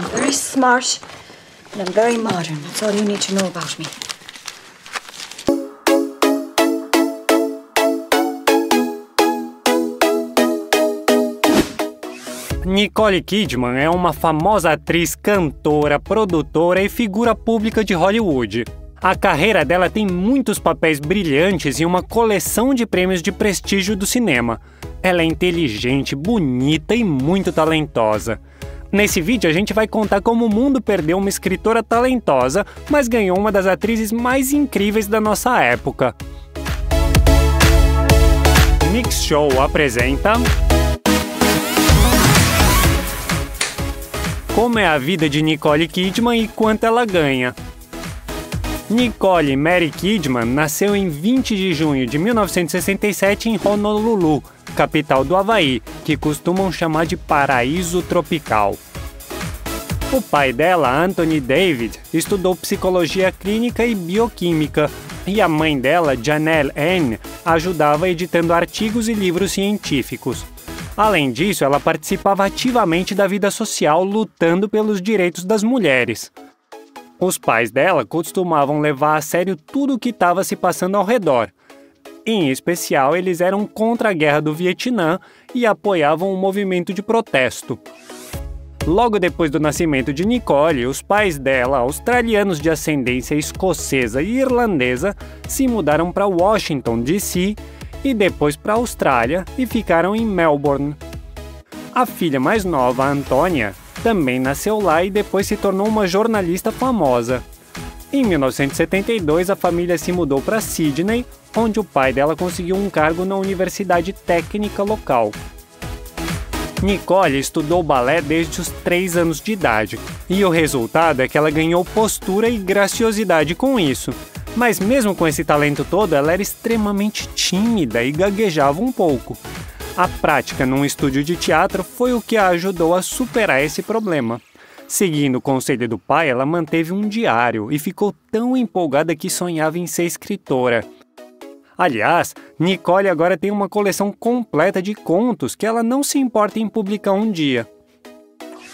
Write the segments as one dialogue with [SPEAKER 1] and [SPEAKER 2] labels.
[SPEAKER 1] I'm very smart and I'm very modern. That's all you need to know about me.
[SPEAKER 2] Nicole Kidman é uma famosa atriz, cantora, produtora e figura pública de Hollywood. A carreira dela tem muitos papéis brilhantes e uma coleção de prêmios de prestígio do cinema. Ela é inteligente, bonita e muito talentosa. Nesse vídeo a gente vai contar como o mundo perdeu uma escritora talentosa, mas ganhou uma das atrizes mais incríveis da nossa época. Mix Show apresenta... Como é a vida de Nicole Kidman e quanto ela ganha. Nicole Mary Kidman nasceu em 20 de junho de 1967 em Honolulu, capital do Havaí, que costumam chamar de paraíso tropical. O pai dela, Anthony David, estudou psicologia clínica e bioquímica, e a mãe dela, Janelle Ann, ajudava editando artigos e livros científicos. Além disso, ela participava ativamente da vida social, lutando pelos direitos das mulheres. Os pais dela costumavam levar a sério tudo o que estava se passando ao redor. Em especial, eles eram contra a guerra do Vietnã e apoiavam o movimento de protesto. Logo depois do nascimento de Nicole, os pais dela, australianos de ascendência escocesa e irlandesa, se mudaram para Washington, D.C., e depois para a Austrália e ficaram em Melbourne. A filha mais nova, Antônia, também nasceu lá e depois se tornou uma jornalista famosa. Em 1972, a família se mudou para Sydney, onde o pai dela conseguiu um cargo na universidade técnica local. Nicole estudou balé desde os 3 anos de idade, e o resultado é que ela ganhou postura e graciosidade com isso. Mas mesmo com esse talento todo, ela era extremamente tímida e gaguejava um pouco. A prática num estúdio de teatro foi o que a ajudou a superar esse problema. Seguindo o conselho do pai, ela manteve um diário e ficou tão empolgada que sonhava em ser escritora. Aliás, Nicole agora tem uma coleção completa de contos que ela não se importa em publicar um dia.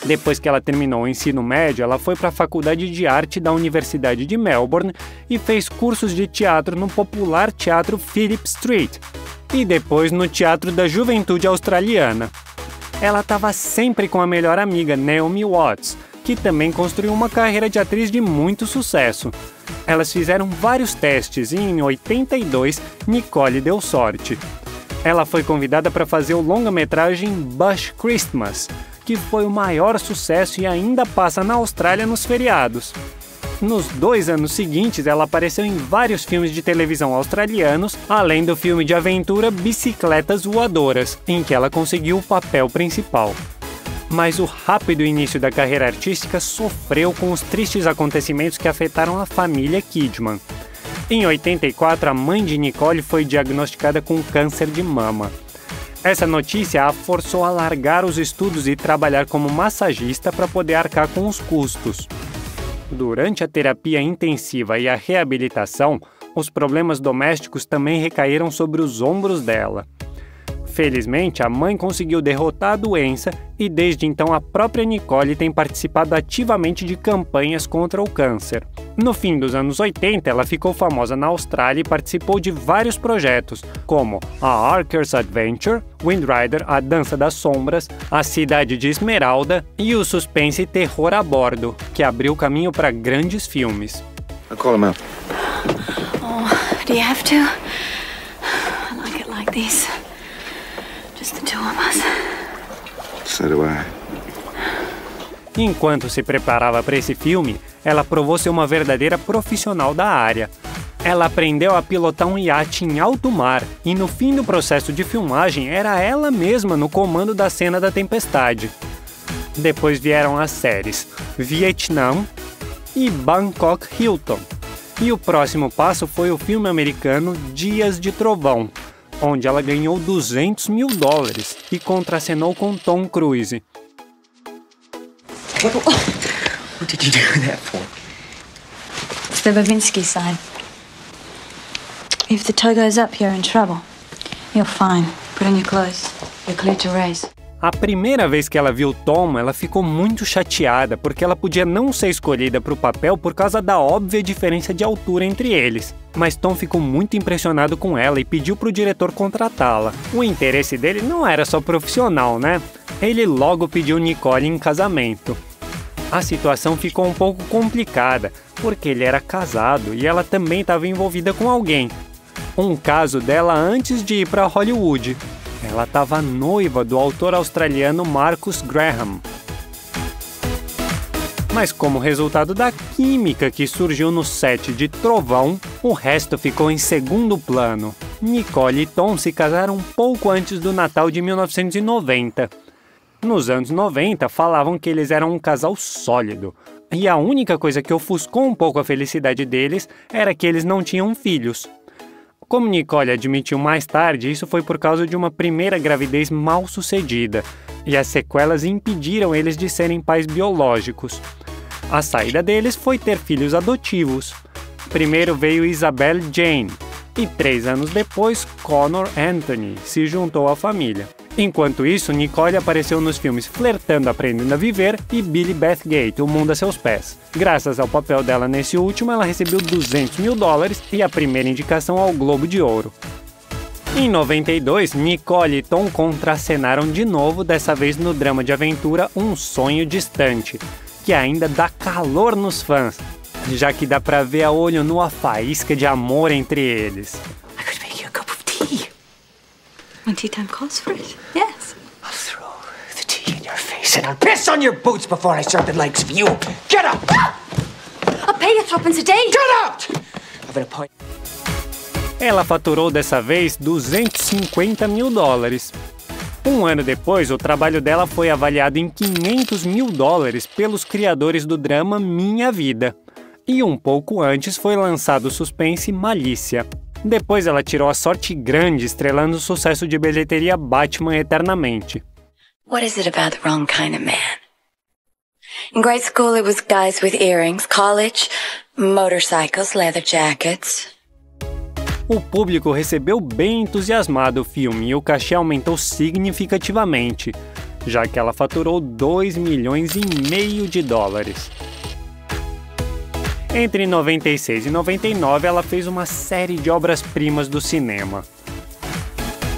[SPEAKER 2] Depois que ela terminou o ensino médio, ela foi para a Faculdade de Arte da Universidade de Melbourne e fez cursos de teatro no popular Teatro Phillip Street e depois no Teatro da Juventude Australiana. Ela estava sempre com a melhor amiga, Naomi Watts, que também construiu uma carreira de atriz de muito sucesso. Elas fizeram vários testes e em 82, Nicole deu sorte. Ela foi convidada para fazer o longa-metragem Bush Christmas, que foi o maior sucesso e ainda passa na Austrália nos feriados. Nos 2 anos seguintes, ela apareceu em vários filmes de televisão australianos, além do filme de aventura Bicicletas Voadoras, em que ela conseguiu o papel principal. Mas o rápido início da carreira artística sofreu com os tristes acontecimentos que afetaram a família Kidman. Em 84, a mãe de Nicole foi diagnosticada com câncer de mama. Essa notícia a forçou a largar os estudos e trabalhar como massagista para poder arcar com os custos. Durante a terapia intensiva e a reabilitação, os problemas domésticos também recaíram sobre os ombros dela. Felizmente, a mãe conseguiu derrotar a doença e desde então a própria Nicole tem participado ativamente de campanhas contra o câncer. No fim dos anos 80, ela ficou famosa na Austrália e participou de vários projetos, como a Archer's Adventure, Wind Rider, A Dança das Sombras, A Cidade de Esmeralda e o suspense Terror a Bordo, que abriu caminho para grandes filmes.
[SPEAKER 3] I'll call him out.
[SPEAKER 1] Oh, do you have to? I like it like this. Just the two of us.
[SPEAKER 3] So do I.
[SPEAKER 2] Enquanto se preparava para esse filme, ela provou ser uma verdadeira profissional da área. Ela aprendeu a pilotar um iate em alto mar e no fim do processo de filmagem era ela mesma no comando da cena da tempestade. Depois vieram as séries Vietnã e Bangkok Hilton. E o próximo passo foi o filme americano Dias de Trovão, onde ela ganhou $200 mil e contracenou com Tom Cruise.
[SPEAKER 3] What did you do that for?
[SPEAKER 1] It's the Babinski sign. If the toe goes up, you're in trouble. You're fine. Put on your clothes. You're clear to race.
[SPEAKER 2] A primeira vez que ela viu Tom, ela ficou muito chateada, porque ela podia não ser escolhida para o papel por causa da óbvia diferença de altura entre eles. Mas Tom ficou muito impressionado com ela e pediu para o diretor contratá-la. O interesse dele não era só profissional, né? Ele logo pediu Nicole em casamento. A situação ficou um pouco complicada, porque ele era casado e ela também estava envolvida com alguém. Um caso dela antes de ir para Hollywood. Ela estava noiva do autor australiano Marcus Graham. Mas como resultado da química que surgiu no set de Trovão, o resto ficou em segundo plano. Nicole e Tom se casaram pouco antes do Natal de 1990. Nos anos 90, falavam que eles eram um casal sólido. E a única coisa que ofuscou um pouco a felicidade deles era que eles não tinham filhos. Como Nicole admitiu mais tarde, isso foi por causa de uma primeira gravidez mal sucedida, e as sequelas impediram eles de serem pais biológicos. A saída deles foi ter filhos adotivos. Primeiro veio Isabelle Jane, e 3 anos depois, Connor Anthony se juntou à família. Enquanto isso, Nicole apareceu nos filmes Flertando, Aprendendo a Viver e Billy Bathgate, O Mundo a Seus Pés. Graças ao papel dela nesse último, ela recebeu $200 mil e a primeira indicação ao Globo de Ouro. Em 92, Nicole e Tom contracenaram de novo, dessa vez no drama de aventura Um Sonho Distante, que ainda dá calor nos fãs, já que dá pra ver a olho nu a faísca de amor entre eles.
[SPEAKER 1] I could make you a cup of tea. When tea time calls for it, yes.
[SPEAKER 3] I'll throw the tea in your face and I'll piss on your boots before I serve the likes of you. Get up!
[SPEAKER 1] I'll pay you £3 a day.
[SPEAKER 3] Get out! I've an appointment.
[SPEAKER 2] Ela faturou dessa vez $250 mil. Um ano depois, o trabalho dela foi avaliado em $500 mil pelos criadores do drama Minha Vida. E um pouco antes foi lançado o suspense Malícia. Depois ela tirou a sorte grande estrelando o sucesso de bilheteria Batman Eternamente.
[SPEAKER 4] What is it about the wrong kind of man? In grade school it was guys with earrings, college, motorcycles, leather jackets.
[SPEAKER 2] O público recebeu bem entusiasmado o filme e o cachê aumentou significativamente, já que ela faturou $2,5 milhões. Entre 96 e 99, ela fez uma série de obras-primas do cinema.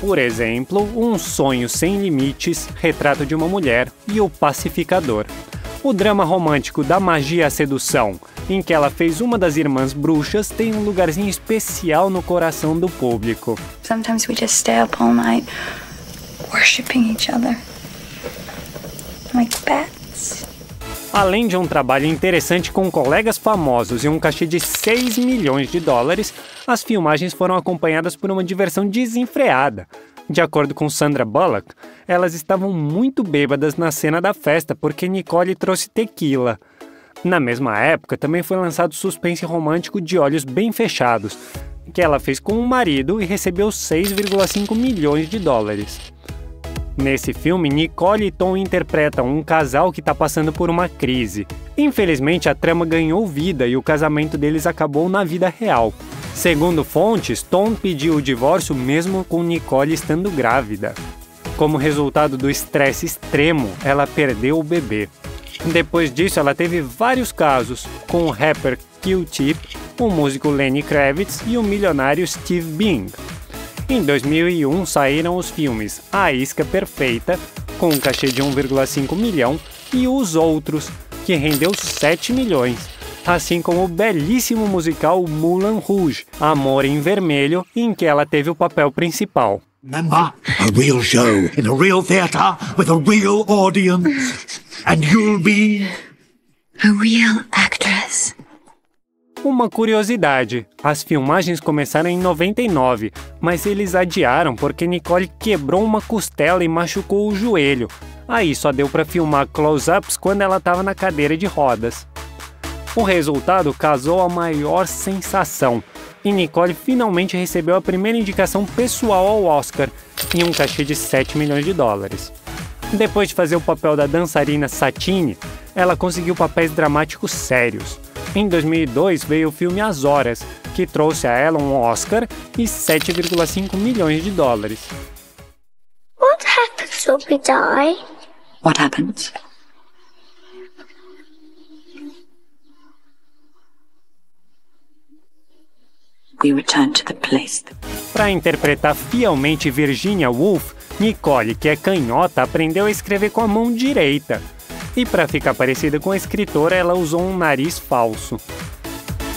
[SPEAKER 2] Por exemplo, Um Sonho Sem Limites, Retrato de uma Mulher e O Pacificador. O drama romântico Da Magia e a Sedução, em que ela fez uma das irmãs bruxas, tem um lugarzinho especial no coração do público.
[SPEAKER 1] Sometimes we just stay up all night, worshiping each other. Like bats.
[SPEAKER 2] Além de um trabalho interessante com colegas famosos e um cachê de $6 milhões, as filmagens foram acompanhadas por uma diversão desenfreada. De acordo com Sandra Bullock, elas estavam muito bêbadas na cena da festa porque Nicole trouxe tequila. Na mesma época, também foi lançado o suspense romântico De Olhos Bem Fechados, que ela fez com um marido e recebeu $6,5 milhões. Nesse filme, Nicole e Tom interpretam um casal que está passando por uma crise. Infelizmente, a trama ganhou vida e o casamento deles acabou na vida real. Segundo fontes, Tom pediu o divórcio mesmo com Nicole estando grávida. Como resultado do estresse extremo, ela perdeu o bebê. Depois disso, ela teve vários casos, com o rapper Q-Tip, o músico Lenny Kravitz e o milionário Steve Bing. Em 2001, saíram os filmes A Isca Perfeita, com um cachê de $1,5 milhão, e Os Outros, que rendeu $7 milhões, assim como o belíssimo musical Moulin Rouge, Amor em Vermelho, em que ela teve o papel principal.
[SPEAKER 5] Remember, a real show in a real theater with a real audience, and you'll be
[SPEAKER 4] A real actress.
[SPEAKER 2] Uma curiosidade, as filmagens começaram em 99, mas eles adiaram porque Nicole quebrou uma costela e machucou o joelho. Aí só deu para filmar close-ups quando ela estava na cadeira de rodas. O resultado causou a maior sensação, e Nicole finalmente recebeu a primeira indicação pessoal ao Oscar, em um cachê de $7 milhões. Depois de fazer o papel da dançarina Satine, ela conseguiu papéis dramáticos sérios. Em 2002 veio o filme As Horas, que trouxe a ela um Oscar e $7,5 milhões.
[SPEAKER 6] What happens to Dobby die?
[SPEAKER 4] What happened? We return to the place.
[SPEAKER 2] Para interpretar fielmente Virginia Woolf, Nicole, que é canhota, aprendeu a escrever com a mão direita. E para ficar parecida com a escritora, ela usou um nariz falso.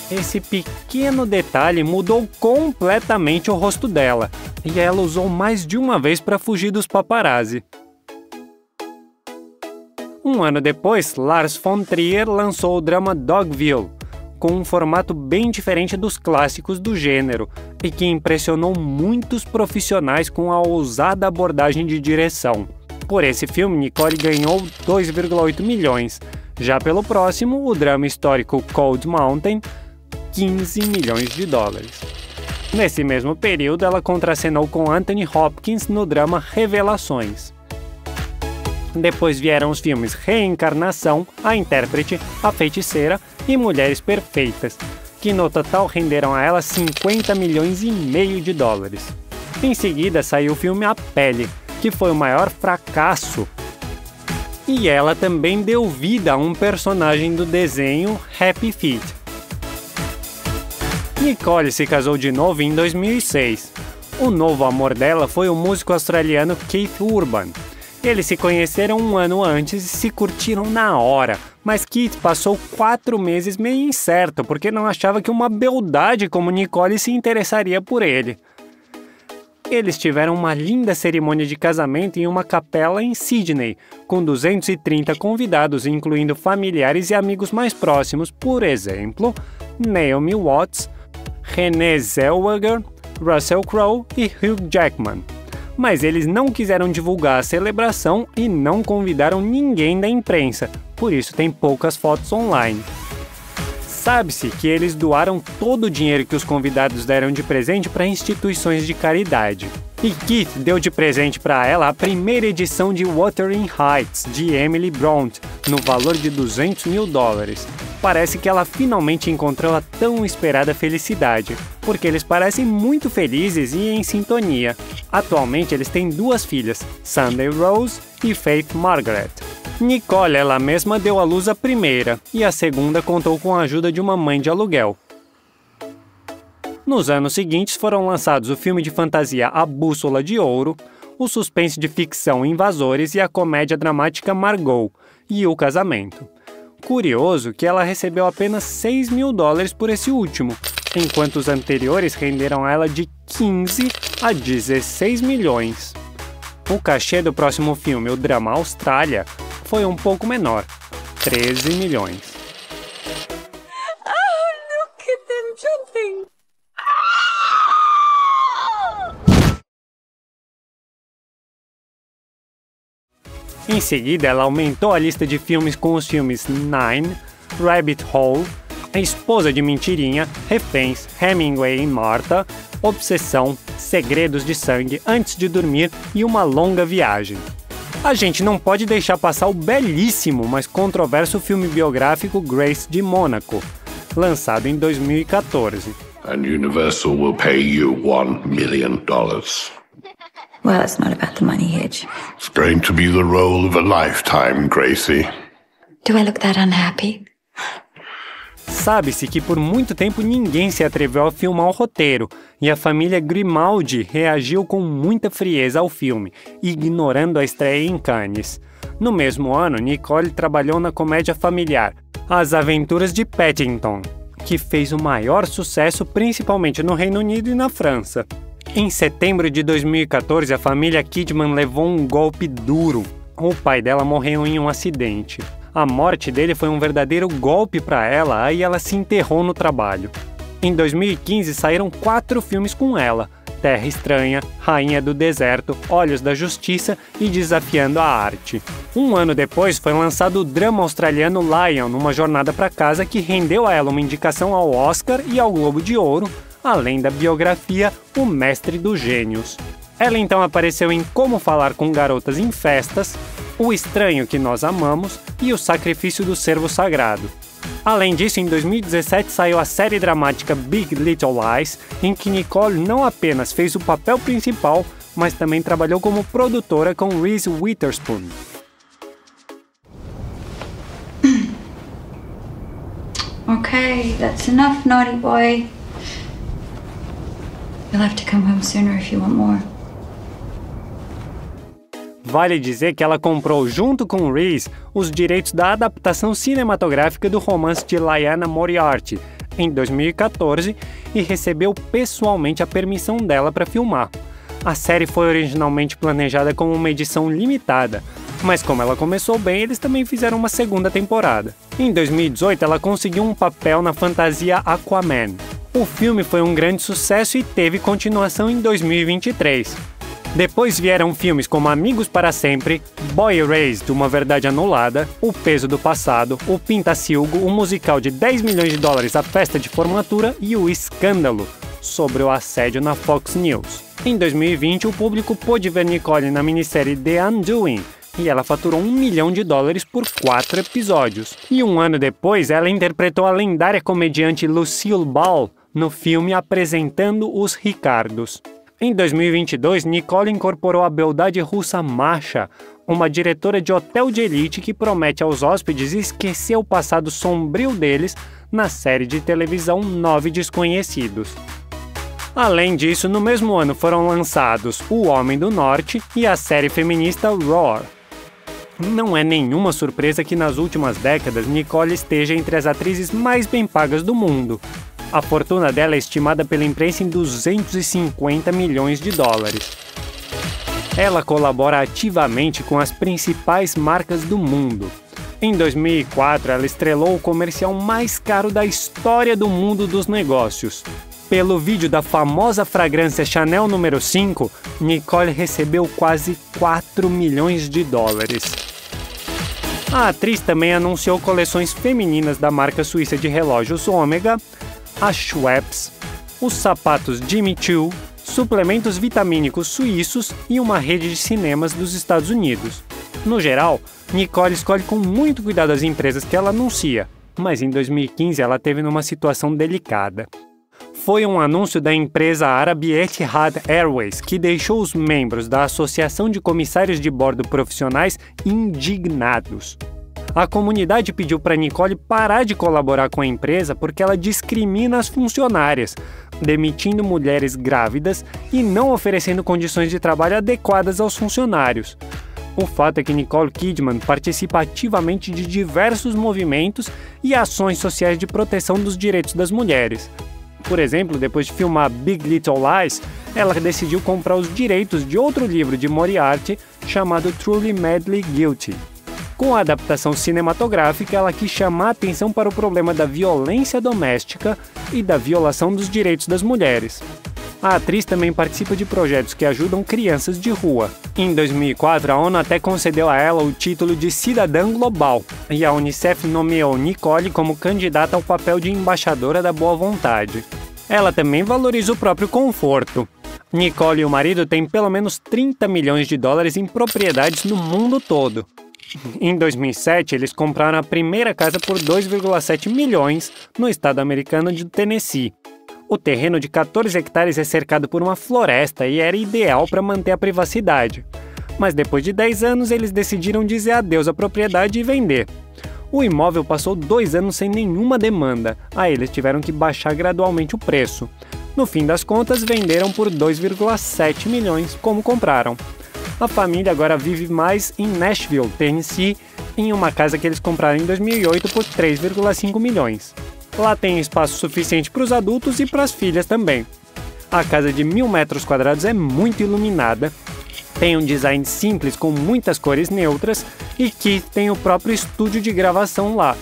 [SPEAKER 2] Esse pequeno detalhe mudou completamente o rosto dela, e ela usou mais de uma vez para fugir dos paparazzi. Um ano depois, Lars von Trier lançou o drama Dogville, com um formato bem diferente dos clássicos do gênero e que impressionou muitos profissionais com a ousada abordagem de direção. Por esse filme, Nicole ganhou 2,8 milhões. Já pelo próximo, o drama histórico Cold Mountain, 15 milhões de dólares. Nesse mesmo período, ela contracenou com Anthony Hopkins no drama Revelações. Depois vieram os filmes Reencarnação, A Intérprete, A Feiticeira e Mulheres Perfeitas, que no total renderam a ela 50 milhões e meio de dólares. Em seguida saiu o filme A Pele, que foi o maior fracasso. E ela também deu vida a um personagem do desenho Happy Feet. Nicole se casou de novo em 2006. O novo amor dela foi o músico australiano Keith Urban. Eles se conheceram um ano antes e se curtiram na hora, mas Keith passou 4 meses meio incerto porque não achava que uma beldade como Nicole se interessaria por ele. Eles tiveram uma linda cerimônia de casamento em uma capela em Sydney, com 230 convidados, incluindo familiares e amigos mais próximos, por exemplo, Naomi Watts, Renée Zellweger, Russell Crowe e Hugh Jackman. Mas eles não quiseram divulgar a celebração e não convidaram ninguém da imprensa, por isso tem poucas fotos online. Sabe-se que eles doaram todo o dinheiro que os convidados deram de presente para instituições de caridade. E Keith deu de presente para ela a primeira edição de Wuthering Heights, de Emily Bront, no valor de 200 mil dólares. Parece que ela finalmente encontrou a tão esperada felicidade, porque eles parecem muito felizes e em sintonia. Atualmente eles têm 2 filhas, Sunday Rose e Faith Margaret. Nicole, ela mesma deu à luz a primeira, e a segunda contou com a ajuda de uma mãe de aluguel. Nos anos seguintes foram lançados o filme de fantasia A Bússola de Ouro, o suspense de ficção Invasores e a comédia dramática Margot, e O Casamento. Curioso que ela recebeu apenas 6 mil dólares por esse último, enquanto os anteriores renderam a ela de 15 a 16 milhões. O cachê do próximo filme, o drama Austrália, foi um pouco menor, 13 milhões.
[SPEAKER 4] Oh, look at them jumping!
[SPEAKER 2] Em seguida, ela aumentou a lista de filmes com os filmes Nine, Rabbit Hole, A Esposa de Mentirinha, Reféns, Hemingway e Martha, Obsessão, Segredos de Sangue, Antes de Dormir e Uma Longa Viagem. A gente não pode deixar passar o belíssimo, mas controverso filme biográfico Grace de Mônaco, lançado em 2014.
[SPEAKER 7] And Universal will pay you $1 million.
[SPEAKER 4] Well, it's not about the money, Hitch.
[SPEAKER 7] It's going to be the role of a lifetime, Gracie.
[SPEAKER 4] Do I look that unhappy?
[SPEAKER 2] Sabe-se que por muito tempo ninguém se atreveu a filmar o roteiro, e a família Grimaldi reagiu com muita frieza ao filme, ignorando a estreia em Cannes. No mesmo ano, Nicole trabalhou na comédia familiar As Aventuras de Paddington, que fez o maior sucesso principalmente no Reino Unido e na França. Em setembro de 2014, a família Kidman levou um golpe duro. O pai dela morreu em um acidente. A morte dele foi um verdadeiro golpe para ela, aí ela se enterrou no trabalho. Em 2015 saíram 4 filmes com ela: Terra Estranha, Rainha do Deserto, Olhos da Justiça e Desafiando a Arte. Um ano depois foi lançado o drama australiano Lion, Uma Jornada para Casa, que rendeu a ela uma indicação ao Oscar e ao Globo de Ouro, além da biografia O Mestre dos Gênios. Ela então apareceu em Como Falar com Garotas em Festas, O Estranho que Nós Amamos e O Sacrifício do Cervo Sagrado. Além disso, em 2017 saiu a série dramática Big Little Lies, em que Nicole não apenas fez o papel principal, mas também trabalhou como produtora com Reese Witherspoon.
[SPEAKER 1] Okay, that's enough, naughty boy. You'll have to come home sooner if you want more.
[SPEAKER 2] Vale dizer que ela comprou, junto com Reese, os direitos da adaptação cinematográfica do romance de Liana Moriarty, em 2014, e recebeu pessoalmente a permissão dela para filmar. A série foi originalmente planejada como uma edição limitada, mas como ela começou bem, eles também fizeram uma segunda temporada. Em 2018, ela conseguiu um papel na fantasia Aquaman. O filme foi um grande sucesso e teve continuação em 2023. Depois vieram filmes como Amigos para Sempre, Boy Erased, Uma Verdade Anulada, O Peso do Passado, O Pintacilgo, o musical de $10 milhões, A Festa de Formatura e O Escândalo, sobre o assédio na Fox News. Em 2020, o público pôde ver Nicole na minissérie The Undoing, e ela faturou $1 milhão por 4 episódios. E um ano depois, ela interpretou a lendária comediante Lucille Ball no filme Apresentando os Ricardos. Em 2022, Nicole incorporou a beldade russa Masha, uma diretora de hotel de elite que promete aos hóspedes esquecer o passado sombrio deles na série de televisão 9 Desconhecidos. Além disso, no mesmo ano foram lançados O Homem do Norte e a série feminista Roar. Não é nenhuma surpresa que nas últimas décadas Nicole esteja entre as atrizes mais bem pagas do mundo. A fortuna dela é estimada pela imprensa em $250 milhões. Ela colabora ativamente com as principais marcas do mundo. Em 2004, ela estrelou o comercial mais caro da história do mundo dos negócios. Pelo vídeo da famosa fragrância Chanel número 5, Nicole recebeu quase $4 milhões. A atriz também anunciou coleções femininas da marca suíça de relógios Omega, a Schweppes, os sapatos Jimmy Choo, suplementos vitamínicos suíços e uma rede de cinemas dos Estados Unidos. No geral, Nicole escolhe com muito cuidado as empresas que ela anuncia, mas em 2015 ela teve numa situação delicada. Foi um anúncio da empresa árabe Etihad Airways que deixou os membros da Associação de Comissários de Bordo Profissionais indignados. A comunidade pediu para Nicole parar de colaborar com a empresa porque ela discrimina as funcionárias, demitindo mulheres grávidas e não oferecendo condições de trabalho adequadas aos funcionários. O fato é que Nicole Kidman participa ativamente de diversos movimentos e ações sociais de proteção dos direitos das mulheres. Por exemplo, depois de filmar Big Little Lies, ela decidiu comprar os direitos de outro livro de Moriarty chamado Truly Madly Guilty. Com a adaptação cinematográfica, ela quis chamar a atenção para o problema da violência doméstica e da violação dos direitos das mulheres. A atriz também participa de projetos que ajudam crianças de rua. Em 2004, a ONU até concedeu a ela o título de cidadã global, e a Unicef nomeou Nicole como candidata ao papel de embaixadora da boa vontade. Ela também valoriza o próprio conforto. Nicole e o marido têm pelo menos $30 milhões em propriedades no mundo todo. Em 2007, eles compraram a primeira casa por $2,7 milhões no estado americano de Tennessee. O terreno de 14 hectares é cercado por uma floresta e era ideal para manter a privacidade. Mas depois de 10 anos, eles decidiram dizer adeus à propriedade e vender. O imóvel passou 2 anos sem nenhuma demanda, aí eles tiveram que baixar gradualmente o preço. No fim das contas, venderam por $2,7 milhões, como compraram. A família agora vive mais em Nashville, Tennessee, em uma casa que eles compraram em 2008 por $3,5 milhões. Lá tem espaço suficiente para os adultos e para as filhas também. A casa de 1.000 metros quadrados é muito iluminada, tem um design simples com muitas cores neutras e Keith tem o próprio estúdio de gravação lá.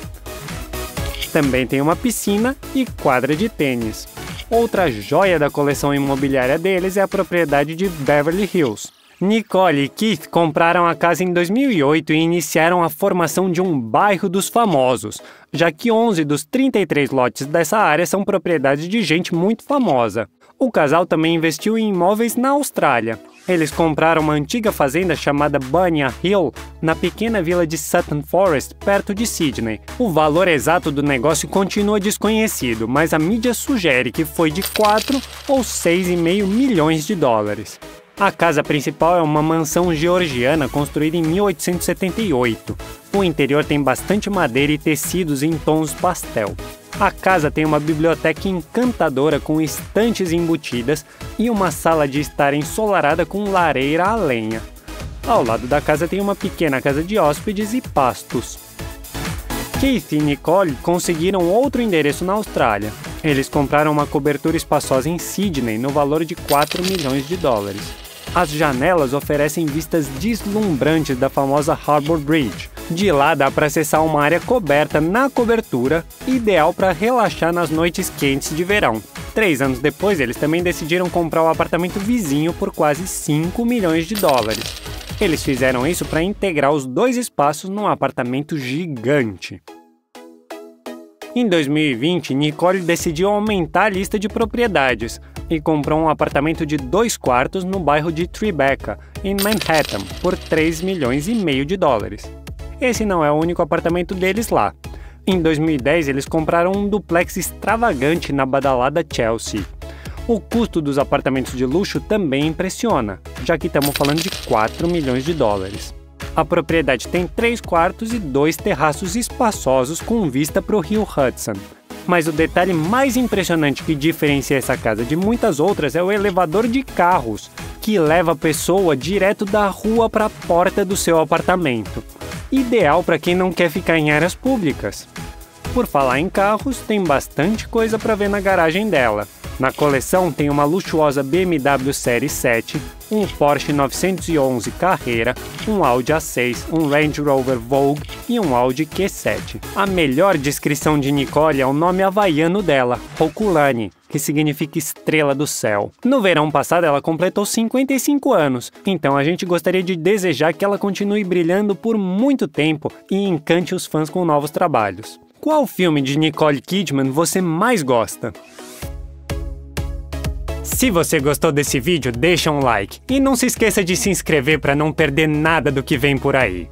[SPEAKER 2] Também tem uma piscina e quadra de tênis. Outra joia da coleção imobiliária deles é a propriedade de Beverly Hills. Nicole e Keith compraram a casa em 2008 e iniciaram a formação de um bairro dos famosos, já que 11 dos 33 lotes dessa área são propriedade de gente muito famosa. O casal também investiu em imóveis na Austrália. Eles compraram uma antiga fazenda chamada Bunya Hill, na pequena vila de Sutton Forest, perto de Sydney. O valor exato do negócio continua desconhecido, mas a mídia sugere que foi de $4 ou $6,5 milhões. A casa principal é uma mansão georgiana construída em 1878. O interior tem bastante madeira e tecidos em tons pastel. A casa tem uma biblioteca encantadora com estantes embutidas e uma sala de estar ensolarada com lareira a lenha. Ao lado da casa tem uma pequena casa de hóspedes e pastos. Keith e Nicole conseguiram outro endereço na Austrália. Eles compraram uma cobertura espaçosa em Sydney no valor de 4 milhões de dólares. As janelas oferecem vistas deslumbrantes da famosa Harbour Bridge. De lá dá para acessar uma área coberta na cobertura, ideal para relaxar nas noites quentes de verão. 3 anos depois, eles também decidiram comprar o apartamento vizinho por quase 5 milhões de dólares. Eles fizeram isso para integrar os 2 espaços num apartamento gigante. Em 2020, Nicole decidiu aumentar a lista de propriedades e comprou um apartamento de 2 quartos no bairro de Tribeca, em Manhattan, por 3 milhões e meio de dólares. Esse não é o único apartamento deles lá. Em 2010, eles compraram um duplex extravagante na badalada Chelsea. O custo dos apartamentos de luxo também impressiona, já que estamos falando de 4 milhões de dólares. A propriedade tem 3 quartos e 2 terraços espaçosos com vista para o rio Hudson. Mas o detalhe mais impressionante que diferencia essa casa de muitas outras é o elevador de carros, que leva a pessoa direto da rua para a porta do seu apartamento. Ideal para quem não quer ficar em áreas públicas. Por falar em carros, tem bastante coisa para ver na garagem dela. Na coleção tem uma luxuosa BMW Série 7, um Porsche 911 Carrera, um Audi A6, um Range Rover Vogue e um Audi Q7. A melhor descrição de Nicole é o nome havaiano dela, Hokulani, que significa estrela do céu. No verão passado ela completou 55 anos, então a gente gostaria de desejar que ela continue brilhando por muito tempo e encante os fãs com novos trabalhos. Qual filme de Nicole Kidman você mais gosta? Se você gostou desse vídeo, deixa um like e não se esqueça de se inscrever para não perder nada do que vem por aí.